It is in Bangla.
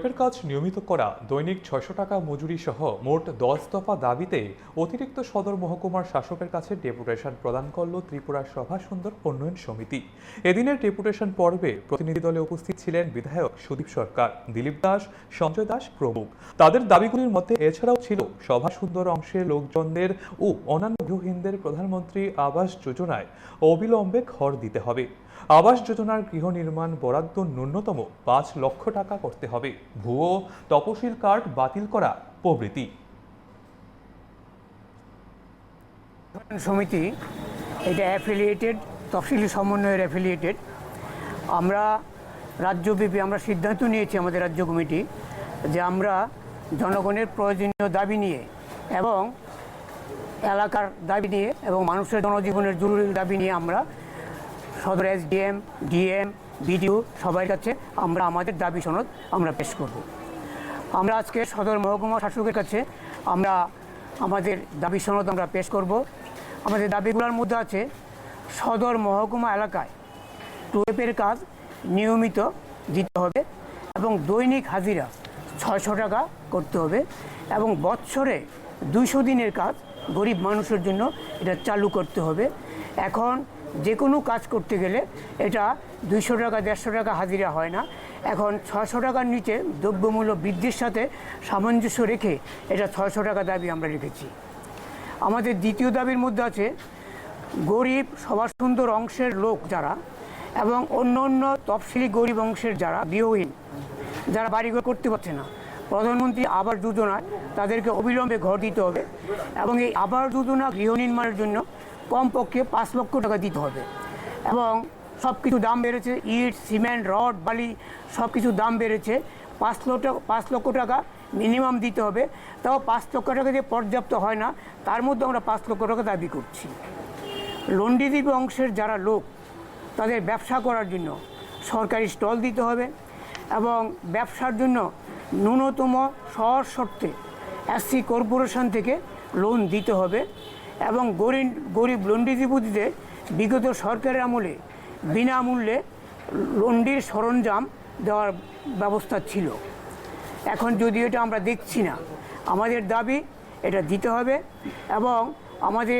প্রকল্পের কাজ নিয়মিত করা, দৈনিক ৬০০ টাকা মজুরি সহ মোট ১০ দফা দাবিতে অতিরিক্ত সদর মহকুমার শাসকের কাছে ডেপুটেশন প্রদান করল ত্রিপুরা সভা সুন্দর উন্নয়ন সমিতি। এদিনের ডেপুটেশন পর্বে প্রতিনিধি দলে উপস্থিত ছিলেন বিধায়ক সুদীপ সরকার, দিলীপ দাস, সঞ্জয় দাস প্রমুখ। তাদের দাবিগুলির মধ্যে এছাড়াও ছিল সভা সুন্দর অংশের লোকজনদের ও অন্যান্য গৃহহীনদের প্রধানমন্ত্রী আবাস যোজনায় অবিলম্বে ঘর দিতে হবে, আবাস যোজনার গৃহ নির্মাণ বরাদ্দ ন্যূনতম ৫ লক্ষ টাকা করতে হবে, ভুয়ো তপশিল কার্ড বাতিল করা প্রভৃতি। সমিতি এটা অ্যাফিলিয়েটেড, তফসিলি সমন্বয়ের অ্যাফিলিয়েটেড। আমরা রাজ্যব্যাপী আমরা সিদ্ধান্ত নিয়েছি আমাদের রাজ্য কমিটি যে আমরা জনগণের প্রয়োজনীয় দাবি নিয়ে এবং এলাকার দাবি নিয়ে এবং মানুষের জনজীবনের জরুরি দাবি নিয়ে আমরা সদর এসডিএম, ডিএম, বিডিও সবার কাছে আমরা আমাদের দাবি সনদ আমরা পেশ করব। আমরা আজকে সদর মহকুমা শাসকের কাছে আমরা আমাদের দাবি সনদ আমরা পেশ করব। আমাদের দাবিগুলোর মধ্যে আছে সদর মহকুমা এলাকায় টুয়েপের কাজ নিয়মিত দিতে হবে এবং দৈনিক হাজিরা ৬০০ টাকা করতে হবে এবং বৎসরে ২০০ দিনের কাজ গরিব মানুষের জন্য এটা চালু করতে হবে। এখন যে কোনো কাজ করতে গেলে এটা ২০০ টাকা ১৫০ টাকা হাজিরা হয় না, এখন ৬০০ টাকার নিচে দ্রব্যমূল্য বৃদ্ধির সাথে সামঞ্জস্য রেখে এটা ৬০০ টাকা দাবি আমরা রেখেছি। আমাদের দ্বিতীয় দাবির মধ্যে আছে গরিব সবার সুন্দর অংশের লোক যারা এবং অন্য অন্য তফসিলি গরিব অংশের যারা গৃহহীন, যারা বাড়িঘর করতে পারছে না, প্রধানমন্ত্রী আবাস যোজনায় তাদেরকে অবিলম্বে ঘর দিতে হবে এবং এই আবাস যোজনা গৃহ নির্মাণের জন্য কমপক্ষে ৫ লক্ষ টাকা দিতে হবে। এবং সব কিছু দাম বেড়েছে, ইট, সিমেন্ট, রড, বালি সব কিছু দাম বেড়েছে। ৫ লক্ষ টাকা মিনিমাম দিতে হবে, তাও ৫ লক্ষ টাকা দিয়ে পর্যাপ্ত হয় না, তার মধ্যে আমরা ৫ লক্ষ টাকা দাবি করছি। লন্ডিদ্বীপ অংশের যারা লোক তাদের ব্যবসা করার জন্য সরকারি স্টল দিতে হবে এবং ব্যবসার জন্য ন্যূনতম সহজ শর্তে এসসি কর্পোরেশন থেকে লোন দিতে হবে এবং গরিব লন্ডিদ্বীপীদের বিগত সরকারের আমলে বিনামূল্যে লন্ডির সরঞ্জাম দেওয়ার ব্যবস্থা ছিল। এখন যদিও এটা আমরা দেখছি না, আমাদের দাবি এটা দিতে হবে এবং আমাদের